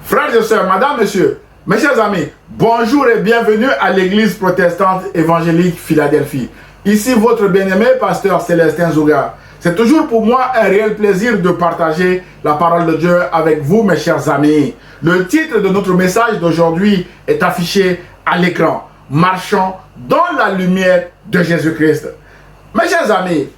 Frères et sœurs, madame, monsieur, mes chers amis, bonjour et bienvenue à l'église protestante évangélique Philadelphie. Ici votre bien-aimé pasteur Célestin Zouga. C'est toujours pour moi un réel plaisir de partager la parole de Dieu avec vous, mes chers amis. Le titre de notre message d'aujourd'hui est affiché à l'écran. Marchons dans la lumière de Jésus-Christ. Mes chers amis,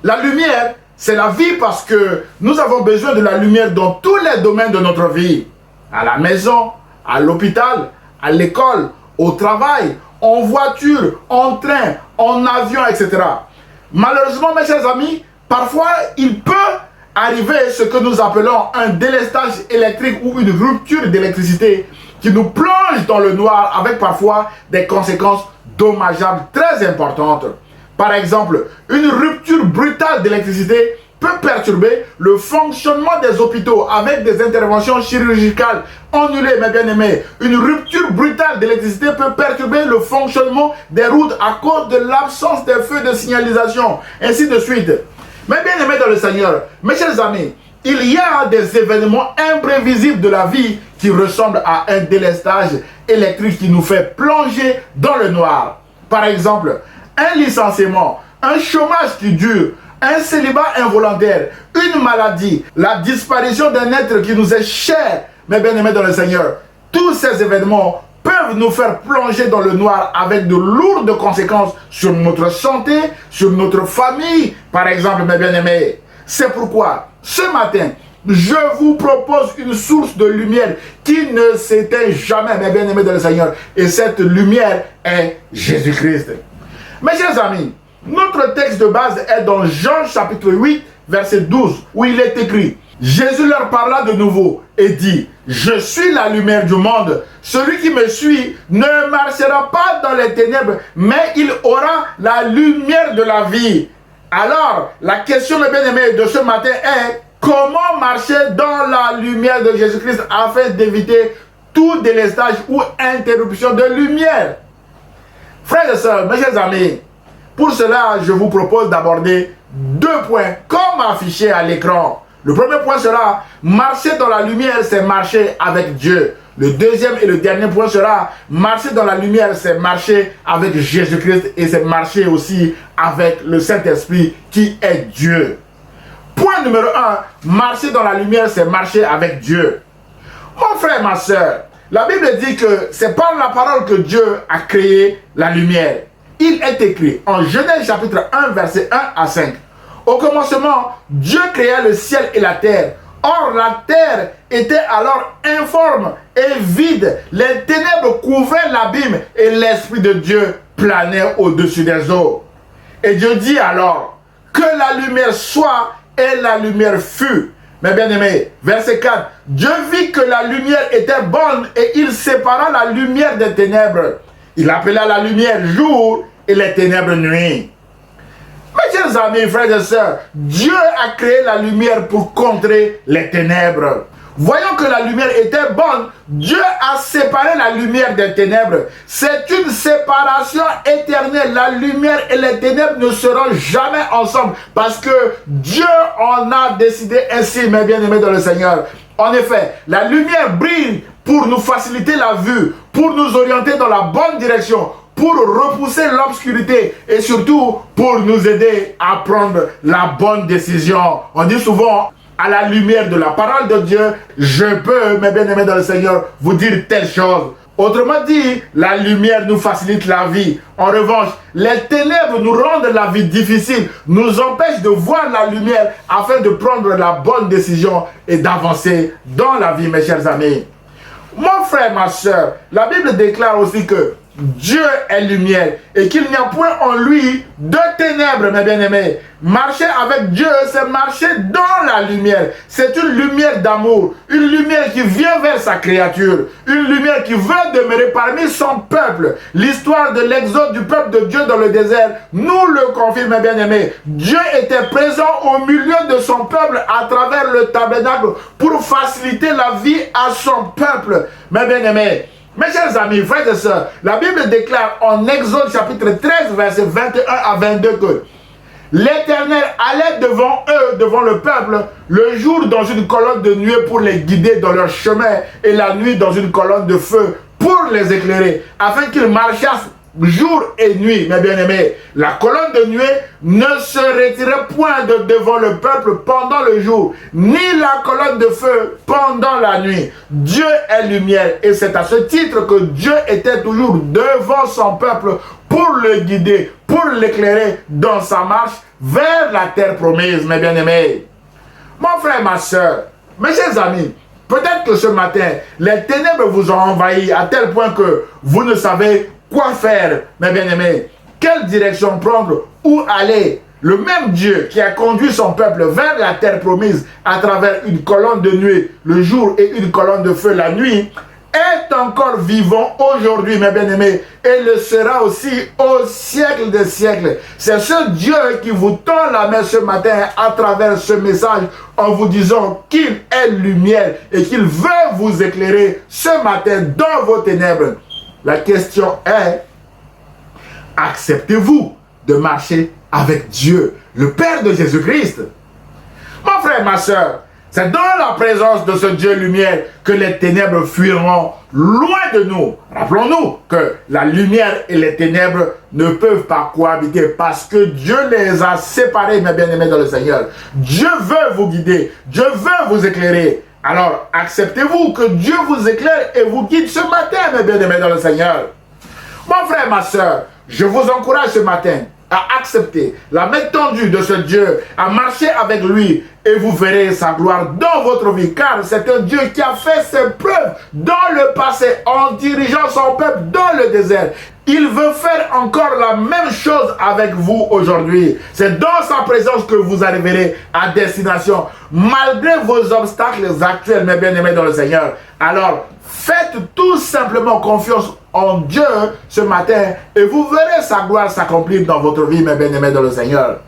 la lumière, c'est la vie parce que nous avons besoin de la lumière dans tous les domaines de notre vie. À la maison, à l'hôpital, à l'école, au travail, en voiture, en train, en avion, etc. Malheureusement, mes chers amis, parfois, il peut arriver ce que nous appelons un délestage électrique ou une rupture d'électricité qui nous plonge dans le noir avec parfois des conséquences dommageables très importantes. Par exemple, une rupture brutale d'électricité peut perturber le fonctionnement des hôpitaux avec des interventions chirurgicales annulées, mes bien-aimés. Une rupture brutale d'électricité peut perturber le fonctionnement des routes à cause de l'absence des feux de signalisation, ainsi de suite. Mes bien-aimés dans le Seigneur, mes chers amis, il y a des événements imprévisibles de la vie qui ressemblent à un délestage électrique qui nous fait plonger dans le noir. Par exemple, un licenciement, un chômage qui dure, un célibat involontaire, une maladie, la disparition d'un être qui nous est cher, mes bien-aimés dans le Seigneur. Tous ces événements peuvent nous faire plonger dans le noir avec de lourdes conséquences sur notre santé, sur notre famille, par exemple, mes bien-aimés. C'est pourquoi, ce matin, je vous propose une source de lumière qui ne s'éteint jamais, mes bien-aimés dans le Seigneur. Et cette lumière est Jésus-Christ. Mes chers amis, notre texte de base est dans Jean chapitre 8, verset 12, où il est écrit: Jésus leur parla de nouveau et dit: Je suis la lumière du monde. Celui qui me suit ne marchera pas dans les ténèbres, mais il aura la lumière de la vie. Alors, la question, mes bien-aimés, de ce matin est: comment marcher dans la lumière de Jésus-Christ afin d'éviter tout délestage ou interruption de lumière? Frères et sœurs, mes chers amis, pour cela, je vous propose d'aborder deux points comme affichés à l'écran. Le premier point sera: marcher dans la lumière, c'est marcher avec Dieu. Le deuxième et le dernier point sera: marcher dans la lumière, c'est marcher avec Jésus-Christ et c'est marcher aussi avec le Saint-Esprit qui est Dieu. Point numéro 1, marcher dans la lumière, c'est marcher avec Dieu. Mon frère, ma soeur, la Bible dit que c'est par la parole que Dieu a créé la lumière. Il est écrit en Genèse chapitre 1, verset 1 à 5. Au commencement, Dieu créa le ciel et la terre. Or, la terre était alors informe et vide. Les ténèbres couvraient l'abîme et l'Esprit de Dieu planait au-dessus des eaux. Et Dieu dit alors: que la lumière soit, et la lumière fut. Mes bien-aimés, verset 4. Dieu vit que la lumière était bonne et il sépara la lumière des ténèbres. Il appela la lumière jour et les ténèbres nuit. Mes chers amis, frères et sœurs, Dieu a créé la lumière pour contrer les ténèbres. Voyant que la lumière était bonne, Dieu a séparé la lumière des ténèbres. C'est une séparation éternelle. La lumière et les ténèbres ne seront jamais ensemble parce que Dieu en a décidé ainsi, mes bien-aimés dans le Seigneur. En effet, la lumière brille pour nous faciliter la vue, pour nous orienter dans la bonne direction, pour repousser l'obscurité et surtout pour nous aider à prendre la bonne décision. On dit souvent: à la lumière de la parole de Dieu, je peux, mes bien-aimés dans le Seigneur, vous dire telle chose. Autrement dit, la lumière nous facilite la vie. En revanche, les ténèbres nous rendent la vie difficile, nous empêchent de voir la lumière afin de prendre la bonne décision et d'avancer dans la vie, mes chers amis. Mon frère, ma soeur, la Bible déclare aussi que Dieu est lumière et qu'il n'y a point en lui de ténèbres, mes bien-aimés. Marcher avec Dieu, c'est marcher dans la lumière. C'est une lumière d'amour, une lumière qui vient vers sa créature, une lumière qui veut demeurer parmi son peuple. L'histoire de l'exode du peuple de Dieu dans le désert nous le confirme, mes bien-aimés. Dieu était présent au milieu de son peuple à travers le tabernacle pour faciliter la vie à son peuple, mes bien-aimés. Mes chers amis, frères et sœurs, la Bible déclare en Exode chapitre 13, verset 21 à 22 que L'Éternel allait devant eux, devant le peuple, le jour dans une colonne de nuée pour les guider dans leur chemin, et la nuit dans une colonne de feu pour les éclairer, afin qu'ils marchassent jour et nuit, mes bien-aimés. La colonne de nuée ne se retirait point de devant le peuple pendant le jour, ni la colonne de feu pendant la nuit. Dieu est lumière, et c'est à ce titre que Dieu était toujours devant son peuple pour le guider, pour l'éclairer dans sa marche vers la terre promise, mes bien-aimés. Mon frère, ma soeur, mes chers amis, peut-être que ce matin, les ténèbres vous ont envahi à tel point que vous ne savez quoi faire, mes bien-aimés? Quelle direction prendre? Où aller? Le même Dieu qui a conduit son peuple vers la terre promise à travers une colonne de nuée le jour et une colonne de feu la nuit, est encore vivant aujourd'hui, mes bien-aimés, et le sera aussi au siècle des siècles. C'est ce Dieu qui vous tend la main ce matin à travers ce message en vous disant qu'il est lumière et qu'il veut vous éclairer ce matin dans vos ténèbres. La question est, acceptez-vous de marcher avec Dieu, le Père de Jésus-Christ? Mon frère, ma soeur, c'est dans la présence de ce Dieu lumière que les ténèbres fuiront loin de nous. Rappelons-nous que la lumière et les ténèbres ne peuvent pas cohabiter parce que Dieu les a séparés, mes bien-aimés dans le Seigneur. Dieu veut vous guider, Dieu veut vous éclairer. Alors, acceptez-vous que Dieu vous éclaire et vous guide ce matin, mes bien-aimés dans le Seigneur. Mon frère, ma soeur, je vous encourage ce matin à accepter la main tendue de ce Dieu, à marcher avec lui, et vous verrez sa gloire dans votre vie, car c'est un Dieu qui a fait ses preuves dans le passé en dirigeant son peuple dans le désert. Il veut faire encore la même chose avec vous aujourd'hui. C'est dans sa présence que vous arriverez à destination, malgré vos obstacles actuels, mes bien-aimés dans le Seigneur. Alors, faites tout simplement confiance en Dieu ce matin et vous verrez sa gloire s'accomplir dans votre vie, mes bien-aimés dans le Seigneur.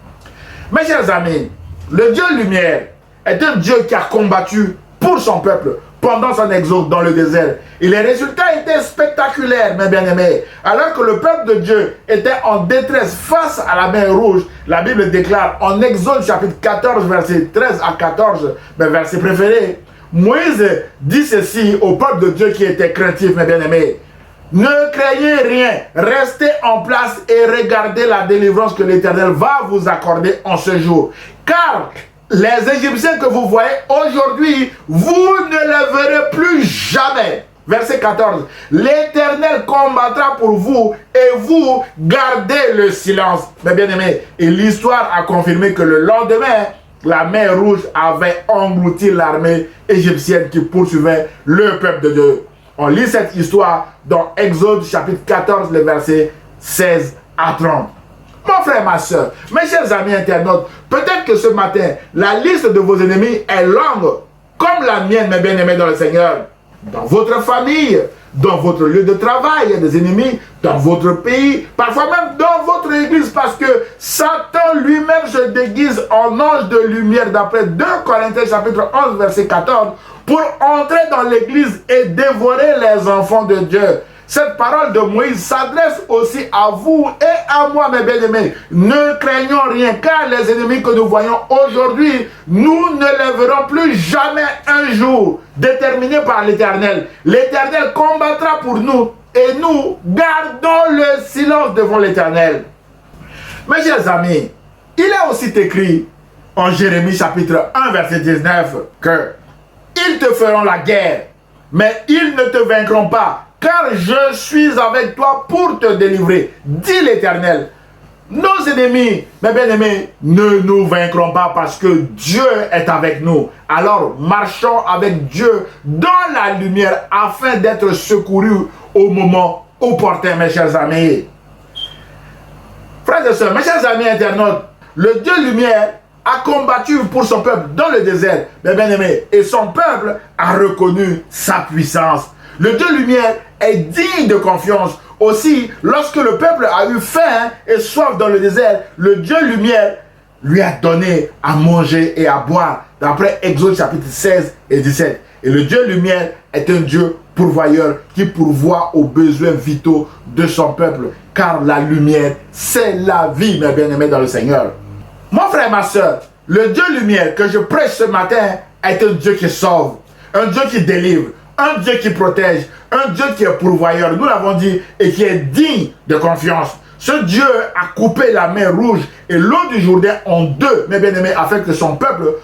Mes chers amis, le Dieu lumière est un Dieu qui a combattu pour son peuple pendant son exode dans le désert. Et les résultats étaient spectaculaires, mes bien-aimés. Alors que le peuple de Dieu était en détresse face à la mer Rouge, la Bible déclare en Exode chapitre 14, versets 13 à 14, mes versets préférés, Moïse dit ceci au peuple de Dieu qui était craintif, mes bien-aimés. Ne craignez rien, restez en place et regardez la délivrance que l'Éternel va vous accorder en ce jour. Car les Égyptiens que vous voyez aujourd'hui, vous ne les verrez plus jamais. Verset 14. L'Éternel combattra pour vous et vous gardez le silence. Mes bien-aimés, et l'histoire a confirmé que le lendemain, la mer Rouge avait englouti l'armée égyptienne qui poursuivait le peuple de Dieu. On lit cette histoire dans Exode chapitre 14, les versets 16 à 30. Mon frère, ma soeur, mes chers amis internautes, peut-être que ce matin, la liste de vos ennemis est longue, comme la mienne, mes bien-aimés dans le Seigneur. Dans votre famille, dans votre lieu de travail, il y a des ennemis, dans votre pays, parfois même dans votre église, parce que Satan lui-même se déguise en ange de lumière, d'après 2 Corinthiens chapitre 11, verset 14, pour entrer dans l'église et dévorer les enfants de Dieu. Cette parole de Moïse s'adresse aussi à vous et à moi, mes bien-aimés. Ne craignons rien, car les ennemis que nous voyons aujourd'hui, nous ne les verrons plus jamais un jour, déterminés par l'Éternel. L'Éternel combattra pour nous et nous gardons le silence devant l'Éternel. Mes chers amis, il est aussi écrit en Jérémie chapitre 1, verset 19, que ils te feront la guerre, mais ils ne te vaincront pas, car je suis avec toi pour te délivrer, dit l'Éternel. Nos ennemis, mes bien-aimés, ne nous vaincront pas parce que Dieu est avec nous. Alors, marchons avec Dieu dans la lumière afin d'être secourus au moment opportun, mes chers amis. Frères et sœurs, mes chers amis internautes, le Dieu lumière a combattu pour son peuple dans le désert, mes bien-aimés, et son peuple a reconnu sa puissance. Le Dieu lumière est digne de confiance. Aussi, lorsque le peuple a eu faim et soif dans le désert, le Dieu lumière lui a donné à manger et à boire, d'après Exode chapitre 16 et 17. Et le Dieu lumière est un Dieu pourvoyeur qui pourvoit aux besoins vitaux de son peuple, car la lumière, c'est la vie, mes bien-aimés dans le Seigneur. Mon frère, ma soeur, le Dieu lumière que je prêche ce matin est un Dieu qui sauve, un Dieu qui délivre, un Dieu qui protège, un Dieu qui est pourvoyeur, nous l'avons dit, et qui est digne de confiance. Ce Dieu a coupé la mer Rouge et l'eau du Jourdain en deux, mes bien-aimés, afin que son peuple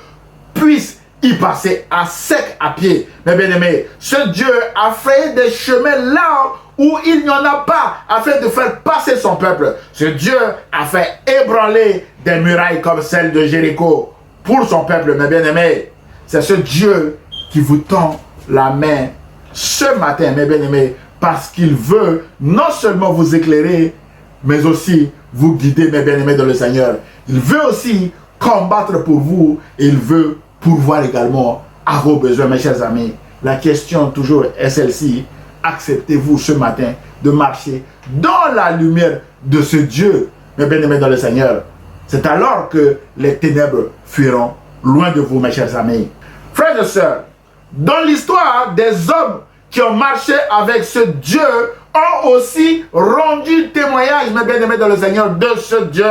puisse y passer à sec à pied. Mes bien-aimés, ce Dieu a fait des chemins là où il n'y en a pas, afin de faire passer son peuple. Ce Dieu a fait ébranler des murailles comme celle de Jéricho pour son peuple, mes bien-aimés. C'est ce Dieu qui vous tend la main ce matin, mes bien-aimés, parce qu'il veut non seulement vous éclairer, mais aussi vous guider, mes bien-aimés, dans le Seigneur. Il veut aussi combattre pour vous et il veut pourvoir également à vos besoins, mes chers amis. La question toujours est celle-ci. Acceptez-vous ce matin de marcher dans la lumière de ce Dieu, mes bien-aimés, dans le Seigneur? C'est alors que les ténèbres fuiront loin de vous, mes chers amis. Frères et sœurs, dans l'histoire, des hommes qui ont marché avec ce Dieu ont aussi rendu témoignage, mes bien-aimés, dans le Seigneur, de ce Dieu.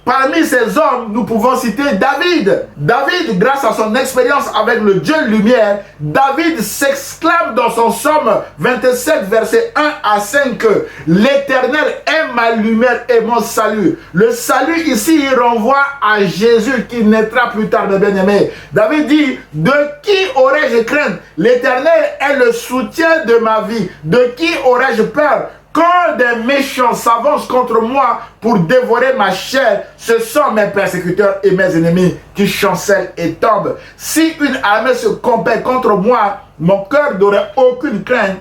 Parmi ces hommes, nous pouvons citer David. David, grâce à son expérience avec le Dieu lumière, David s'exclame dans son psaume 27, verset 1 à 5, « L'Éternel est ma lumière et mon salut ». Le salut ici, il renvoie à Jésus qui naîtra plus tard, mes bien-aimés. David dit, « De qui aurais-je crainte? L'Éternel est le soutien de ma vie. De qui aurais-je peur? Quand des méchants s'avancent contre moi pour dévorer ma chair, ce sont mes persécuteurs et mes ennemis qui chancellent et tombent. Si une armée se compète contre moi, mon cœur n'aurait aucune crainte.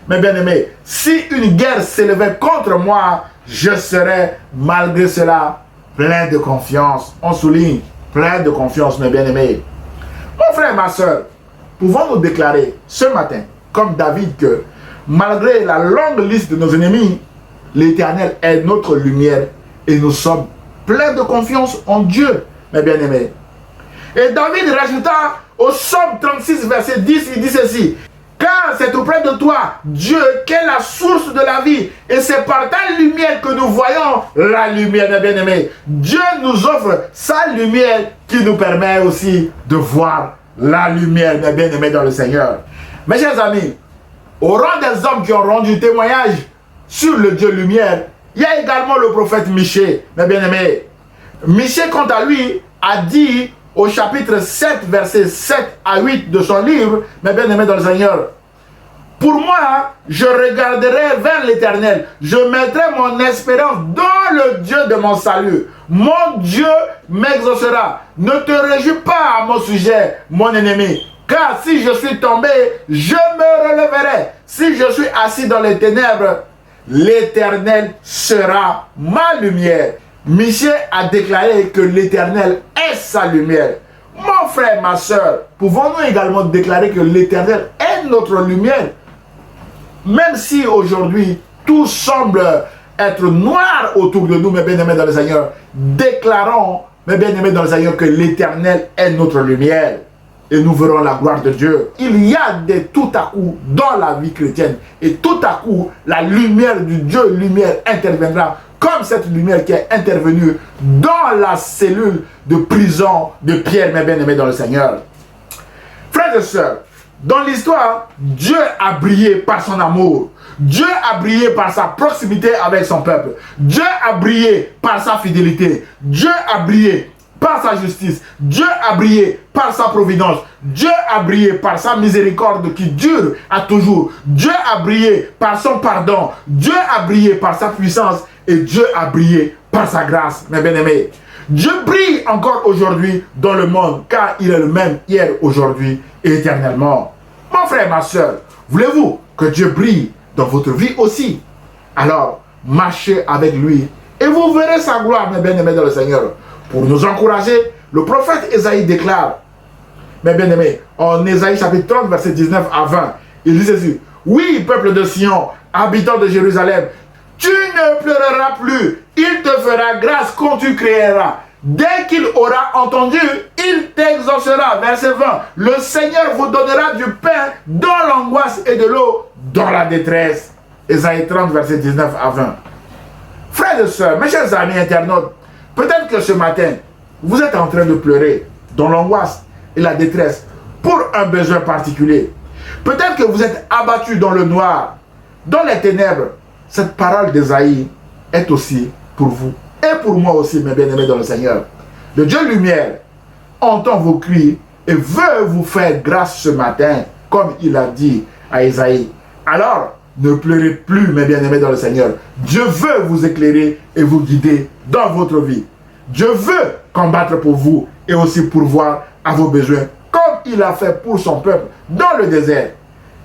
Mes bien-aimés, si une guerre s'élevait contre moi, je serais malgré cela plein de confiance. On souligne, plein de confiance, mes bien-aimés. Mon frère, ma soeur, pouvons-nous déclarer ce matin, comme David, que malgré la longue liste de nos ennemis, l'Éternel est notre lumière et nous sommes pleins de confiance en Dieu, mes bien-aimés. Et David rajouta au psaume 36, verset 10, il dit ceci, « Car c'est auprès de toi, Dieu, qu'est la source de la vie, et c'est par ta lumière que nous voyons la lumière, mes bien-aimés. » Dieu nous offre sa lumière qui nous permet aussi de voir la lumière, mes bien-aimés, dans le Seigneur. Mes chers amis, au rang des hommes qui ont rendu témoignage sur le Dieu lumière, il y a également le prophète Michée, mes bien-aimés. Michée, quant à lui, a dit au chapitre 7, versets 7 à 8 de son livre, mes bien-aimés dans le Seigneur, « Pour moi, je regarderai vers l'Éternel, je mettrai mon espérance dans le Dieu de mon salut. Mon Dieu m'exaucera. Ne te réjouis pas à mon sujet, mon ennemi. Car si je suis tombé, je me releverai. Si je suis assis dans les ténèbres, l'Éternel sera ma lumière. » Michée a déclaré que l'Éternel est sa lumière. Mon frère, ma soeur, pouvons-nous également déclarer que l'Éternel est notre lumière? Même si aujourd'hui, tout semble être noir autour de nous, mes bien-aimés dans le Seigneur, déclarons, mes bien-aimés dans le Seigneur, que l'Éternel est notre lumière. Et nous verrons la gloire de Dieu. Il y a des tout à coup dans la vie chrétienne. Et tout à coup, la lumière du Dieu lumière interviendra. Comme cette lumière qui est intervenue dans la cellule de prison de Pierre, mes bien-aimés dans le Seigneur. Frères et sœurs, dans l'histoire, Dieu a brillé par son amour. Dieu a brillé par sa proximité avec son peuple. Dieu a brillé par sa fidélité. Dieu a brillé par sa justice. Dieu a brillé par sa providence. Dieu a brillé par sa miséricorde qui dure à toujours. Dieu a brillé par son pardon. Dieu a brillé par sa puissance. Et Dieu a brillé par sa grâce, mes bien-aimés. Dieu brille encore aujourd'hui dans le monde, car il est le même hier, aujourd'hui et éternellement. Mon frère, ma soeur, voulez-vous que Dieu brille dans votre vie aussi? Alors, marchez avec lui et vous verrez sa gloire, mes bien-aimés dans le Seigneur. Pour nous encourager, le prophète Ésaïe déclare, mes bien-aimés, en Ésaïe chapitre 30, verset 19 à 20, il dit ceci, « Oui, peuple de Sion, habitants de Jérusalem, tu ne pleureras plus, il te fera grâce quand tu crieras. Dès qu'il aura entendu, il t'exaucera. » Verset 20. « Le Seigneur vous donnera du pain dans l'angoisse et de l'eau dans la détresse. » Ésaïe 30, verset 19 à 20. Frères et sœurs, mes chers amis internautes, peut-être que ce matin, vous êtes en train de pleurer dans l'angoisse et la détresse pour un besoin particulier. Peut-être que vous êtes abattu dans le noir, dans les ténèbres. Cette parole d'Ésaïe est aussi pour vous et pour moi aussi, mes bien-aimés dans le Seigneur. Le Dieu lumière entend vos cris et veut vous faire grâce ce matin, comme il a dit à Ésaïe. Alors, ne pleurez plus, mes bien-aimés dans le Seigneur. Dieu veut vous éclairer et vous guider dans votre vie. Dieu veut combattre pour vous et aussi pourvoir à vos besoins, comme il a fait pour son peuple dans le désert.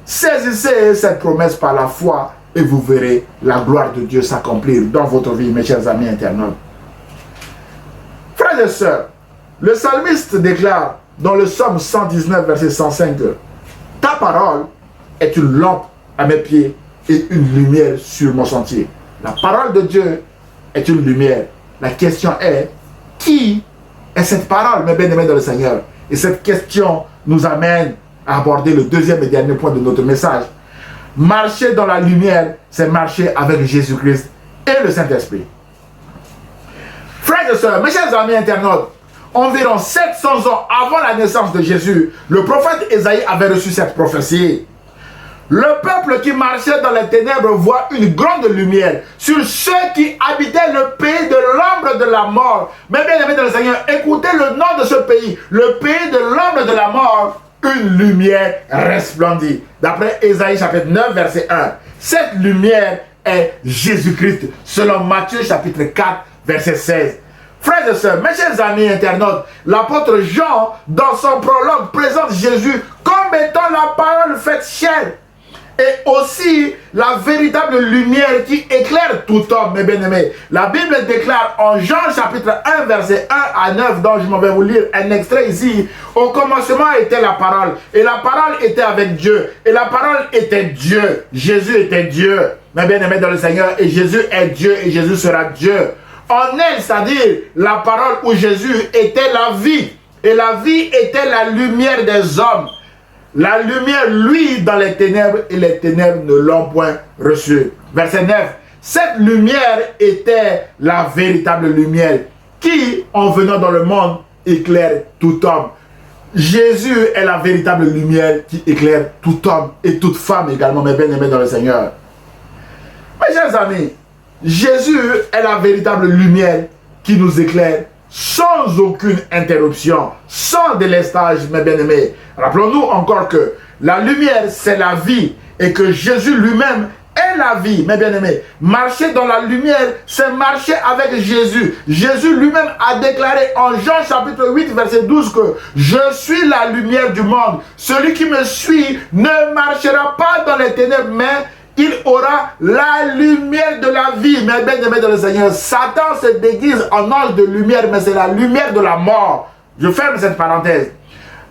Saisissez cette promesse par la foi et vous verrez la gloire de Dieu s'accomplir dans votre vie, mes chers amis internautes. Frères et sœurs, le psalmiste déclare dans le psaume 119, verset 105 que ta parole est une lampe à mes pieds et une lumière sur mon sentier. La parole de Dieu est une lumière. La question est, qui est cette parole, mes bien-aimés dans le Seigneur? Et cette question nous amène à aborder le deuxième et dernier point de notre message. Marcher dans la lumière, c'est marcher avec Jésus-Christ et le Saint-Esprit. Frères et sœurs, mes chers amis internautes, environ 700 ans avant la naissance de Jésus, le prophète Ésaïe avait reçu cette prophétie. Le peuple qui marchait dans les ténèbres voit une grande lumière sur ceux qui habitaient le pays de l'ombre de la mort. Mais bien aimés dans le Seigneur, écoutez le nom de ce pays, le pays de l'ombre de la mort, une lumière resplendit. D'après Ésaïe chapitre 9, verset 1. Cette lumière est Jésus-Christ, selon Matthieu chapitre 4, verset 16. Frères et sœurs, mes chers amis internautes, l'apôtre Jean, dans son prologue, présente Jésus comme étant la parole faite chair. Et aussi la véritable lumière qui éclaire tout homme, mes bien-aimés. La Bible déclare en Jean chapitre 1, verset 1 à 9, dont je m'en vais vous lire un extrait ici. Au commencement était la parole, et la parole était avec Dieu, et la parole était Dieu. Jésus était Dieu, mes bien-aimés dans le Seigneur, et Jésus est Dieu, et Jésus sera Dieu. En elle, c'est-à-dire la parole où Jésus était la vie, et la vie était la lumière des hommes. La lumière, lui, dans les ténèbres, et les ténèbres ne l'ont point reçue. Verset 9. Cette lumière était la véritable lumière qui, en venant dans le monde, éclaire tout homme. Jésus est la véritable lumière qui éclaire tout homme et toute femme également, mes bien-aimés dans le Seigneur. Mes chers amis, Jésus est la véritable lumière qui nous éclaire sans aucune interruption, sans délestage, mes bien-aimés. Rappelons-nous encore que la lumière, c'est la vie et que Jésus lui-même est la vie, mes bien-aimés. Marcher dans la lumière, c'est marcher avec Jésus. Jésus lui-même a déclaré en Jean chapitre 8, verset 12 que « Je suis la lumière du monde. Celui qui me suit ne marchera pas dans les ténèbres, mais il aura la lumière de la vie. » Mes bien-aimés dans le Seigneur, Satan se déguise en ange de lumière, mais c'est la lumière de la mort. Je ferme cette parenthèse.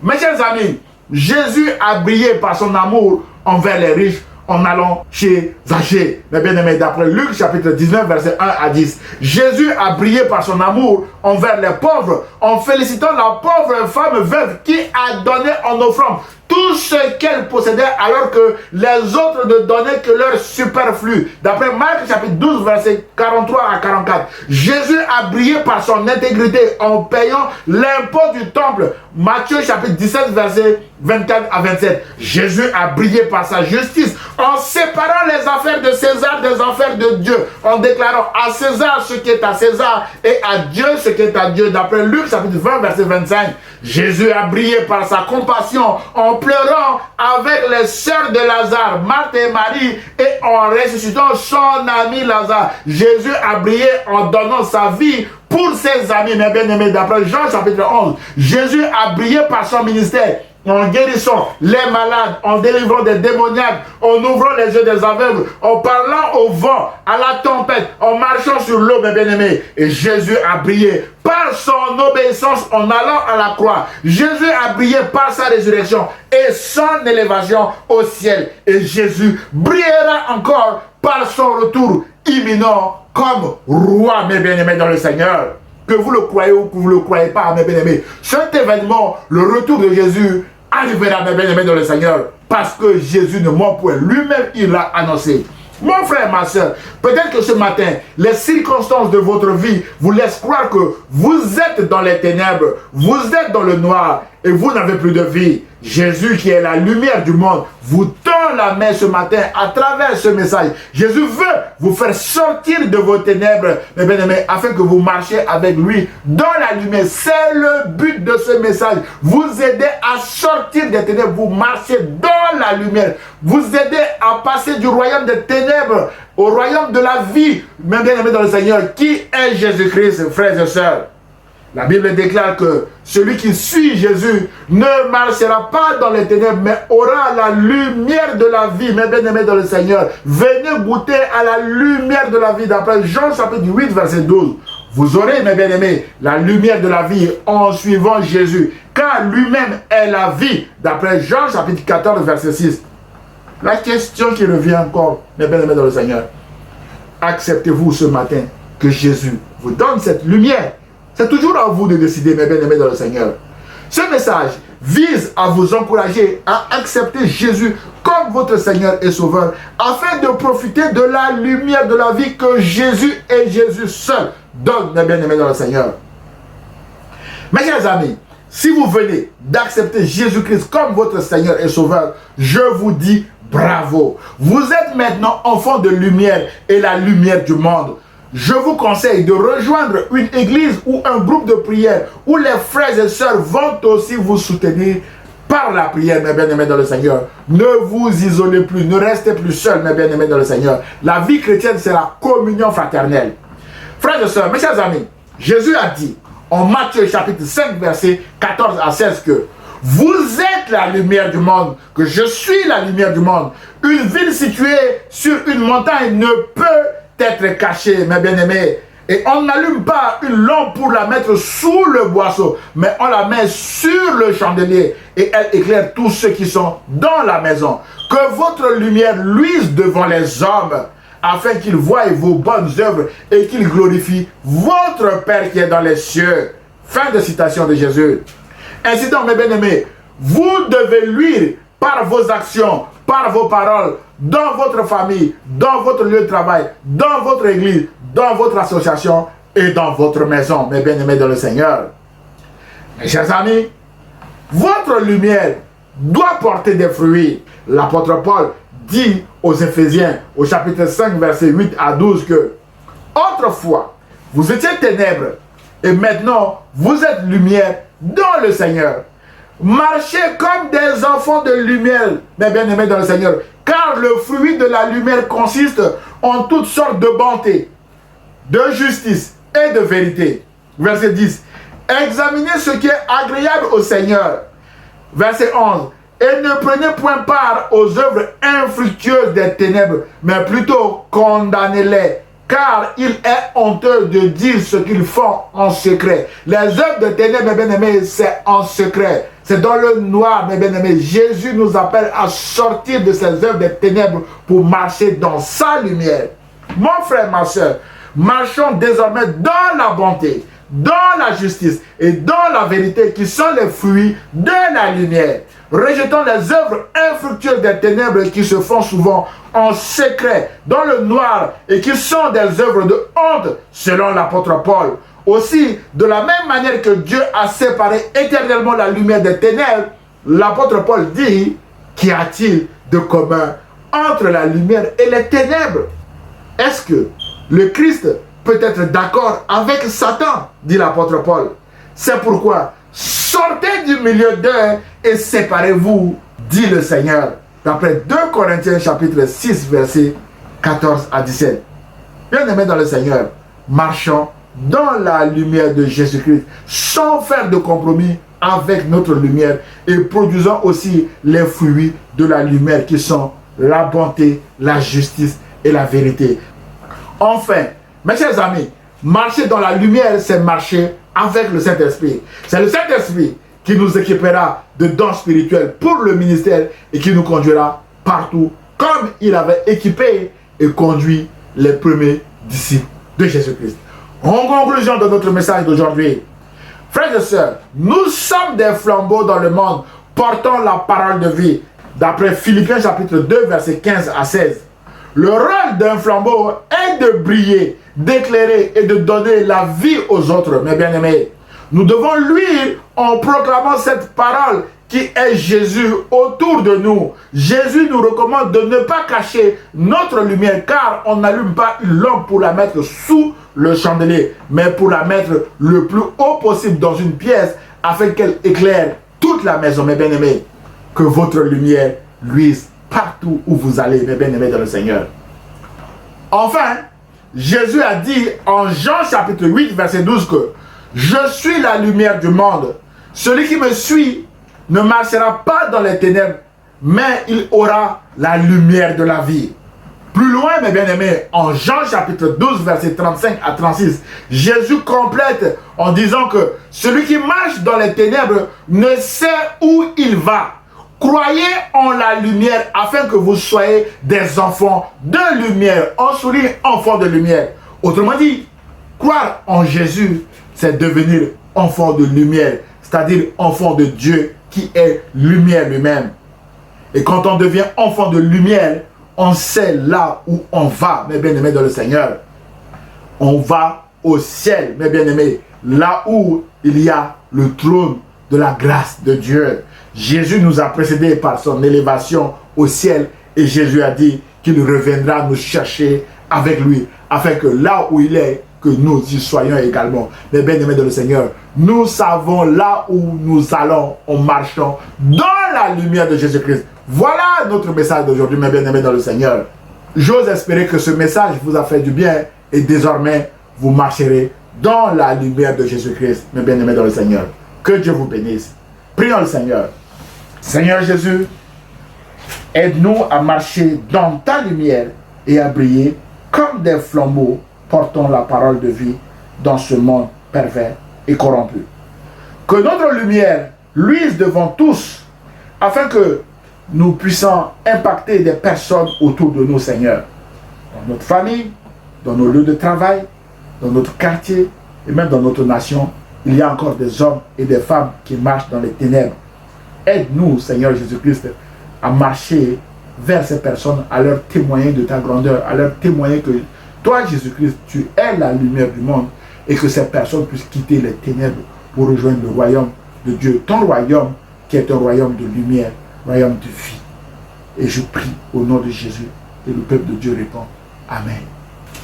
Mes chers amis, Jésus a brillé par son amour envers les riches en allant chez Zachée. Mes bien-aimés, d'après Luc chapitre 19, verset 1 à 10. Jésus a brillé par son amour envers les pauvres en félicitant la pauvre femme veuve qui a donné en offrande tout ce qu'elle possédait alors que les autres ne donnaient que leur superflu. D'après Marc chapitre 12, verset 43 à 44. Jésus a brillé par son intégrité en payant l'impôt du temple. Matthieu chapitre 17, verset 24 à 27. Jésus a brillé par sa justice en séparant les affaires de César des affaires de Dieu, en déclarant à César ce qui est à César et à Dieu ce qui est à Dieu. D'après Luc chapitre 20, verset 25. Jésus a brillé par sa compassion en pleurant avec les sœurs de Lazare, Marthe et Marie, et en ressuscitant son ami Lazare. Jésus a brillé en donnant sa vie pour ses amis, mes bien-aimés. D'après Jean chapitre 11, Jésus a brillé par son ministère en guérissant les malades, en délivrant des démoniaques, en ouvrant les yeux des aveugles, en parlant au vent, à la tempête, en marchant sur l'eau, mes bien-aimés. Et Jésus a brillé par son obéissance en allant à la croix. Jésus a brillé par sa résurrection et son élévation au ciel. Et Jésus brillera encore par son retour imminent comme roi, mes bien-aimés dans le Seigneur. Que vous le croyez ou que vous ne le croyez pas, mes bien-aimés, cet événement, le retour de Jésus, arrivera, mes bien-aimés dans le Seigneur, parce que Jésus ne ment point. Lui-même, il l'a annoncé. Mon frère, ma soeur, peut-être que ce matin, les circonstances de votre vie vous laissent croire que vous êtes dans les ténèbres, vous êtes dans le noir et vous n'avez plus de vie. Jésus, qui est la lumière du monde, vous tend la main ce matin à travers ce message. Jésus veut vous faire sortir de vos ténèbres, mes bien-aimés, afin que vous marchiez avec lui dans la lumière. C'est le but de ce message. Vous aider à sortir des ténèbres, vous marchez dans la lumière. Vous aider à passer du royaume des ténèbres au royaume de la vie, mes bien-aimés dans le Seigneur, qui est Jésus-Christ, frères et sœurs. La Bible déclare que celui qui suit Jésus ne marchera pas dans les ténèbres, mais aura la lumière de la vie. Mes bien-aimés dans le Seigneur, venez goûter à la lumière de la vie. D'après Jean chapitre 8, verset 12. Vous aurez, mes bien-aimés, la lumière de la vie en suivant Jésus, car lui-même est la vie. D'après Jean chapitre 14, verset 6. La question qui revient encore, mes bien-aimés dans le Seigneur, acceptez-vous ce matin que Jésus vous donne cette lumière? C'est toujours à vous de décider, mes bien-aimés dans le Seigneur. Ce message vise à vous encourager à accepter Jésus comme votre Seigneur et Sauveur, afin de profiter de la lumière de la vie que Jésus et Jésus seul donnent, mes bien-aimés dans le Seigneur. Mes chers amis, si vous venez d'accepter Jésus-Christ comme votre Seigneur et Sauveur, je vous dis bravo. Vous êtes maintenant enfants de lumière et la lumière du monde. Je vous conseille de rejoindre une église ou un groupe de prière où les frères et sœurs vont aussi vous soutenir par la prière, mes bien-aimés dans le Seigneur. Ne vous isolez plus, ne restez plus seuls, mes bien-aimés dans le Seigneur. La vie chrétienne, c'est la communion fraternelle. Frères et sœurs, mes chers amis, Jésus a dit en Matthieu chapitre 5, verset 14 à 16 que vous êtes la lumière du monde, que je suis la lumière du monde. Une ville située sur une montagne ne peut être cachée, mes bien-aimés. Et on n'allume pas une lampe pour la mettre sous le boisseau, mais on la met sur le chandelier et elle éclaire tous ceux qui sont dans la maison. Que votre lumière luise devant les hommes, afin qu'ils voient vos bonnes œuvres et qu'ils glorifient votre Père qui est dans les cieux. Fin de citation de Jésus. Ainsi donc, mes bien-aimés, vous devez luire par vos actions, par vos paroles, dans votre famille, dans votre lieu de travail, dans votre église, dans votre association et dans votre maison, mes bien-aimés dans le Seigneur. Mes chers amis, votre lumière doit porter des fruits. L'apôtre Paul dit aux Éphésiens, au chapitre 5, verset 8 à 12, que autrefois, vous étiez ténèbres, et maintenant, vous êtes lumière dans le Seigneur. Marchez comme des enfants de lumière, mes bien-aimés dans le Seigneur, car le fruit de la lumière consiste en toutes sortes de bonté, de justice et de vérité. Verset 10. Examinez ce qui est agréable au Seigneur. Verset 11. Et ne prenez point part aux œuvres infructueuses des ténèbres, mais plutôt condamnez-les, car il est honteux de dire ce qu'ils font en secret. Les œuvres de ténèbres, mes bien-aimés, c'est en secret. C'est dans le noir, mes bien-aimés. Jésus nous appelle à sortir de ces œuvres de ténèbres pour marcher dans sa lumière. Mon frère, ma soeur, marchons désormais dans la bonté, dans la justice et dans la vérité qui sont les fruits de la lumière. Rejetons les œuvres infructueuses des ténèbres qui se font souvent en secret, dans le noir, et qui sont des œuvres de honte, selon l'apôtre Paul. Aussi, de la même manière que Dieu a séparé éternellement la lumière des ténèbres, l'apôtre Paul dit, qu'y a-t-il de commun entre la lumière et les ténèbres? Est-ce que le Christ peut être d'accord avec Satan, dit l'apôtre Paul? C'est pourquoi, sortez du milieu d'eux et séparez-vous, dit le Seigneur. D'après 2 Corinthiens chapitre 6, versets 14 à 17. Bien-aimés dans le Seigneur, marchons dans la lumière de Jésus-Christ, sans faire de compromis avec notre lumière et produisant aussi les fruits de la lumière qui sont la bonté, la justice et la vérité. Enfin, mes chers amis, marcher dans la lumière, c'est marcher avec le Saint-Esprit. C'est le Saint-Esprit qui nous équipera de dons spirituels pour le ministère et qui nous conduira partout comme il avait équipé et conduit les premiers disciples de Jésus-Christ. En conclusion de notre message d'aujourd'hui, frères et sœurs, nous sommes des flambeaux dans le monde portant la parole de vie. D'après Philippiens chapitre 2, versets 15 à 16. Le rôle d'un flambeau est de briller, d'éclairer et de donner la vie aux autres, mes bien-aimés. Nous devons luire en proclamant cette parole qui est Jésus autour de nous. Jésus nous recommande de ne pas cacher notre lumière, car on n'allume pas une lampe pour la mettre sous le chandelier, mais pour la mettre le plus haut possible dans une pièce afin qu'elle éclaire toute la maison, mes bien-aimés. Que votre lumière luise partout où vous allez, mes bien-aimés dans le Seigneur. Enfin, Jésus a dit en Jean chapitre 8, verset 12 que « Je suis la lumière du monde. Celui qui me suit ne marchera pas dans les ténèbres, mais il aura la lumière de la vie. » Plus loin, mes bien-aimés, en Jean chapitre 12, verset 35 à 36, Jésus complète en disant que celui qui marche dans les ténèbres ne sait où il va. Croyez en la lumière afin que vous soyez des enfants de lumière. On souligne enfants de lumière. Autrement dit, croire en Jésus, c'est devenir enfant de lumière, c'est-à-dire enfant de Dieu qui est lumière lui-même. Et quand on devient enfant de lumière, on sait là où on va, mes bien-aimés dans le Seigneur. On va au ciel, mes bien-aimés, là où il y a le trône de la grâce de Dieu. Jésus nous a précédés par son élévation au ciel et Jésus a dit qu'il reviendra nous chercher avec lui afin que là où il est, que nous y soyons également. Mes bien-aimés dans le Seigneur, nous savons là où nous allons en marchant dans la lumière de Jésus-Christ. Voilà notre message d'aujourd'hui, mes bien-aimés dans le Seigneur. J'ose espérer que ce message vous a fait du bien et désormais vous marcherez dans la lumière de Jésus-Christ, mes bien-aimés dans le Seigneur. Que Dieu vous bénisse. Prions le Seigneur. Seigneur Jésus, aide-nous à marcher dans ta lumière et à briller comme des flambeaux portant la parole de vie dans ce monde pervers et corrompu. Que notre lumière luise devant tous afin que nous puissions impacter des personnes autour de nous, Seigneur. Dans notre famille, dans nos lieux de travail, dans notre quartier et même dans notre nation, il y a encore des hommes et des femmes qui marchent dans les ténèbres. Aide-nous, Seigneur Jésus-Christ, à marcher vers ces personnes, à leur témoigner de ta grandeur, à leur témoigner que toi, Jésus-Christ, tu es la lumière du monde et que ces personnes puissent quitter les ténèbres pour rejoindre le royaume de Dieu, ton royaume qui est un royaume de lumière, royaume de vie. Et je prie au nom de Jésus et le peuple de Dieu répond Amen.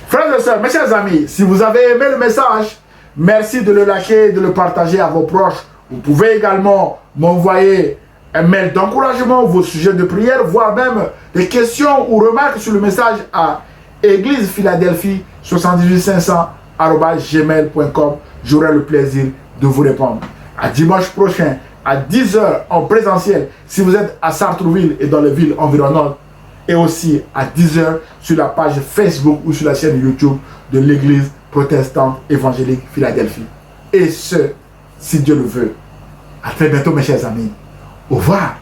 Frères et sœurs, mes chers amis, si vous avez aimé le message, merci de le liker et de le partager à vos proches. Vous pouvez également m'envoyer un mail d'encouragement, vos sujets de prière, voire même des questions ou remarques sur le message à église-philadelphie-78500@gmail.com. J'aurai le plaisir de vous répondre. À dimanche prochain, à 10 h en présentiel, si vous êtes à Sartrouville et dans les villes environnantes, et aussi à 10 h sur la page Facebook ou sur la chaîne YouTube de l'Église protestante évangélique Philadelphie. Et ce, si Dieu le veut. À très bientôt, mes chers amis. Au revoir.